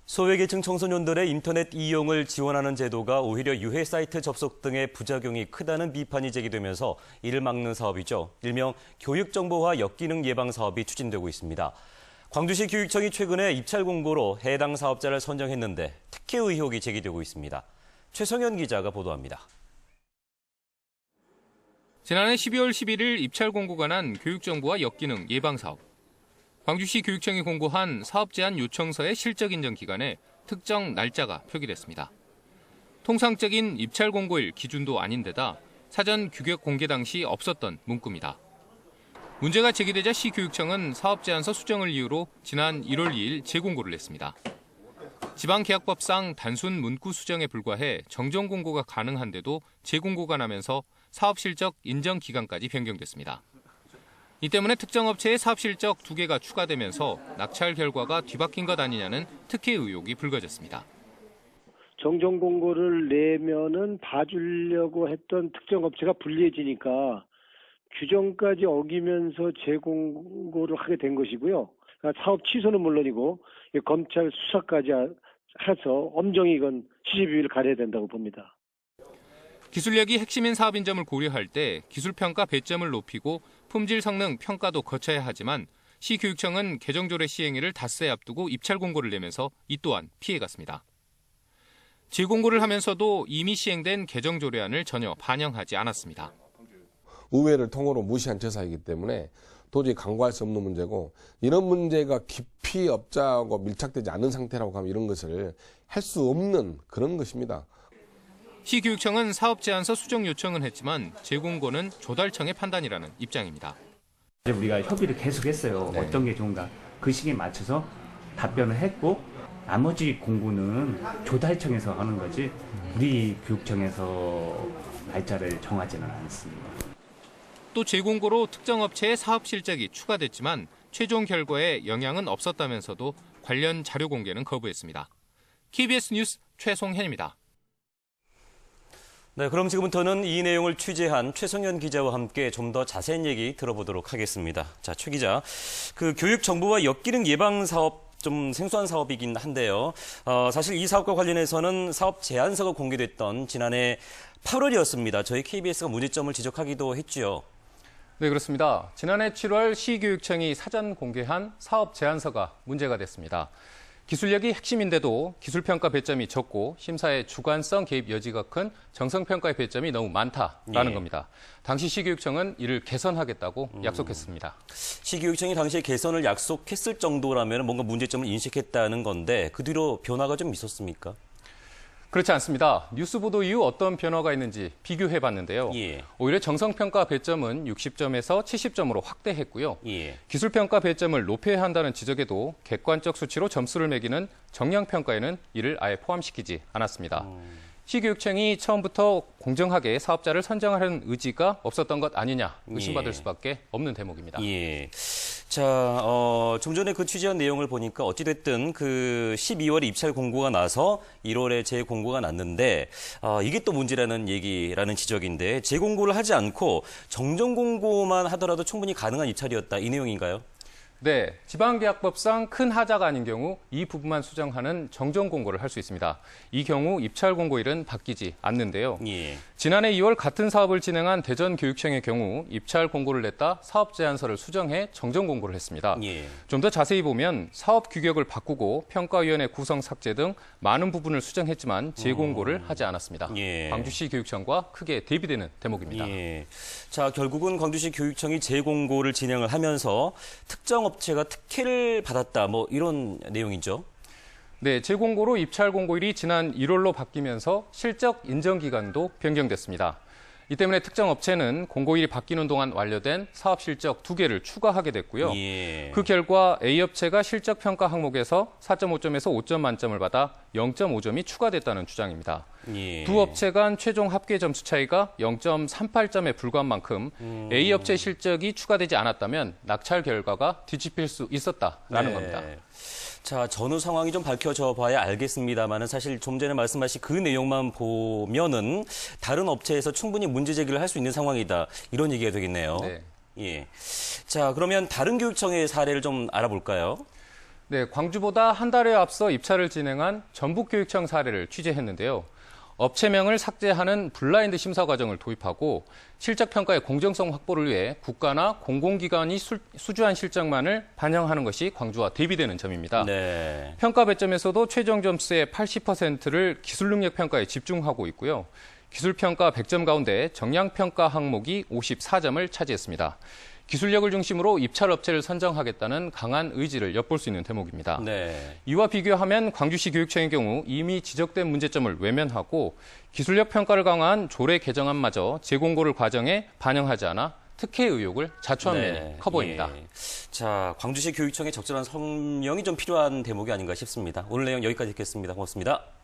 소외계층 청소년들의 인터넷 이용을 지원하는 제도가 오히려 유해 사이트 접속 등의 부작용이 크다는 비판이 제기되면서 이를 막는 사업이죠. 일명 교육정보화 역기능 예방 사업이 추진되고 있습니다. 광주시 교육청이 최근에 입찰 공고로 해당 사업자를 선정했는데 특혜 의혹이 제기되고 있습니다. 최성현 기자가 보도합니다. 지난해 12월 11일 입찰 공고가 난 교육정보화 역기능 예방 사업. 광주시 교육청이 공고한 사업 제안 요청서의 실적 인정 기간에 특정 날짜가 표기됐습니다. 통상적인 입찰 공고일 기준도 아닌데다 사전 규격 공개 당시 없었던 문구입니다. 문제가 제기되자 시교육청은 사업 제안서 수정을 이유로 지난 1월 2일 재공고를 냈습니다. 지방계약법상 단순 문구 수정에 불과해 정정 공고가 가능한데도 재공고가 나면서 사업 실적 인정 기간까지 변경됐습니다. 이 때문에 특정 업체의 사업 실적 2개가 추가되면서 낙찰 결과가 뒤바뀐 것 아니냐는 특혜 의혹이 불거졌습니다. 정정 공고를 내면은 봐주려고 했던 특정 업체가 불리해지니까 규정까지 어기면서 재공고를 하게 된 것이고요. 사업 취소는 물론이고 검찰 수사까지 해서 엄정히 이건 시시비비를 가려야 된다고 봅니다. 기술력이 핵심인 사업인 점을 고려할 때 기술평가 배점을 높이고 품질 성능 평가도 거쳐야 하지만 시교육청은 개정조례 시행일을 닷새 앞두고 입찰 공고를 내면서 이 또한 피해갔습니다. 재공고를 하면서도 이미 시행된 개정조례안을 전혀 반영하지 않았습니다. 의회를 통으로 무시한 처사이기 때문에 도저히 간과할 수 없는 문제고, 이런 문제가 깊이 업자하고 밀착되지 않은 상태라고 하면 이런 것을 할 수 없는 그런 것입니다. 시교육청은 사업 제안서 수정 요청은 했지만 재공고는 조달청의 판단이라는 입장입니다. 우리가 협의를 계속했어요. 네. 어떤 게 좋은가. 그 시기에 맞춰서 답변을 했고, 나머지 공고는 조달청에서 하는 거지 우리 교육청에서 날짜를 정하지는 않습니다. 또 재공고로 특정 업체의 사업 실적이 추가됐지만 최종 결과에 영향은 없었다면서도 관련 자료 공개는 거부했습니다. KBS 뉴스 최송현입니다. 네, 그럼 지금부터는 이 내용을 취재한 최성현 기자와 함께 좀 더 자세한 얘기 들어보도록 하겠습니다. 자, 최 기자, 그 교육 정보와 역기능 예방 사업 좀 생소한 사업이긴 한데요. 사실 이 사업과 관련해서는 사업 제안서가 공개됐던 지난해 8월이었습니다. 저희 KBS가 문제점을 지적하기도 했죠. 네, 그렇습니다. 지난해 7월 시교육청이 사전 공개한 사업 제안서가 문제가 됐습니다. 기술력이 핵심인데도 기술평가 배점이 적고 심사의 주관성 개입 여지가 큰 정성평가의 배점이 너무 많다라는 겁니다. 당시 시교육청은 이를 개선하겠다고 약속했습니다. 시교육청이 당시에 개선을 약속했을 정도라면 뭔가 문제점을 인식했다는 건데 그 뒤로 변화가 좀 있었습니까? 그렇지 않습니다. 뉴스 보도 이후 어떤 변화가 있는지 비교해봤는데요. 오히려 정성평가 배점은 60점에서 70점으로 확대했고요. 기술평가 배점을 높여야 한다는 지적에도 객관적 수치로 점수를 매기는 정량평가에는 이를 아예 포함시키지 않았습니다. 시교육청이 처음부터 공정하게 사업자를 선정하려는 의지가 없었던 것 아니냐 의심받을 수밖에 없는 대목입니다. 자, 좀 전에 그 취재한 내용을 보니까 어찌됐든 그 12월에 입찰 공고가 나서 1월에 재공고가 났는데 이게 또 문제라는 얘기라는 지적인데 재공고를 하지 않고 정정 공고만 하더라도 충분히 가능한 입찰이었다 이 내용인가요? 네, 지방계약법상 큰 하자가 아닌 경우 이 부분만 수정하는 정정 공고를 할 수 있습니다. 이 경우 입찰 공고일은 바뀌지 않는데요. 지난해 2월 같은 사업을 진행한 대전교육청의 경우 입찰 공고를 냈다 사업 제안서를 수정해 정정 공고를 했습니다. 좀 더 자세히 보면 사업 규격을 바꾸고 평가위원회 구성 삭제 등 많은 부분을 수정했지만 재공고를 하지 않았습니다. 광주시 교육청과 크게 대비되는 대목입니다. 자, 결국은 광주시 교육청이 재공고를 진행을 하면서 특정 업체가 특혜를 받았다, 뭐 이런 내용이죠. 네, 재공고로 입찰 공고일이 지난 1월로 바뀌면서 실적 인정 기간도 변경됐습니다. 이 때문에 특정 업체는 공고일이 바뀌는 동안 완료된 사업 실적 2개를 추가하게 됐고요. 그 결과 A 업체가 실적 평가 항목에서 4.5점에서 5점 만점을 받아 0.5점이 추가됐다는 주장입니다. 두 업체 간 최종 합계 점수 차이가 0.38점에 불과한 만큼 A 업체 실적이 추가되지 않았다면 낙찰 결과가 뒤집힐 수 있었다라는 겁니다. 자, 전후 상황이 좀 밝혀져 봐야 알겠습니다만은 사실 좀 전에 말씀하신 그 내용만 보면은 다른 업체에서 충분히 문제 제기를 할 수 있는 상황이다. 이런 얘기가 되겠네요. 자, 그러면 다른 교육청의 사례를 좀 알아볼까요? 네, 광주보다 한 달여 앞서 입찰을 진행한 전북교육청 사례를 취재했는데요. 업체명을 삭제하는 블라인드 심사 과정을 도입하고 실적평가의 공정성 확보를 위해 국가나 공공기관이 수주한 실적만을 반영하는 것이 광주와 대비되는 점입니다. 네. 평가 배점에서도 최종 점수의 80%를 기술능력 평가에 집중하고 있고요. 기술평가 100점 가운데 정량평가 항목이 54점을 차지했습니다. 기술력을 중심으로 입찰 업체를 선정하겠다는 강한 의지를 엿볼 수 있는 대목입니다. 네. 이와 비교하면 광주시 교육청의 경우 이미 지적된 문제점을 외면하고 기술력 평가를 강화한 조례 개정안마저 재공고를 과정에 반영하지 않아 특혜 의혹을 자초한 면이 커 보입니다. 예. 자, 광주시 교육청의 적절한 성명이 좀 필요한 대목이 아닌가 싶습니다. 오늘 내용 여기까지 듣겠습니다. 고맙습니다.